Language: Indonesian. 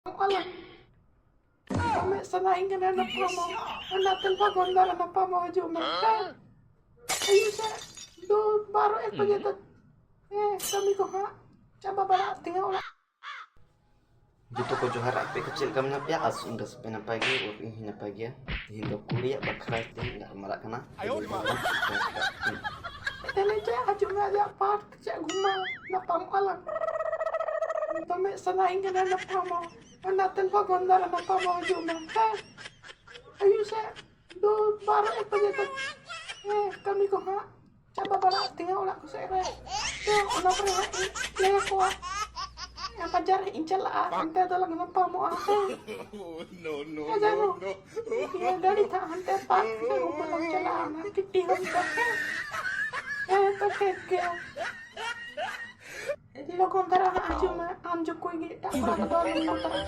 Alam, kami sanain ka na ng pamo. Natin pagondara ng pamo juma. Ayun sa do baru pajatat. Kami ko ha. Coba bala tinggal ulah. Juto ko jo harap kecil kami na pia as undas pena pagi or hina pagi ya. Hindo kuliah bakrai ting nggak marak kana. Tele cek aja nggak ada part cek guma na pamo alam. Kami sanain ka na ng pamo. Natin pagondara ng pamo juma. Ayun sa do baru pajatat. Kami ko ha. Coba bala tinggal ulah ko sa ere. Una pernah ini ko yang pajar incel ante dalam ngapa mo ante ya no ya dari ta ante pak ke ulang celana titi hanta to ke jadi lo kontara aja ma anjo ko gi tak pernah dalam kontara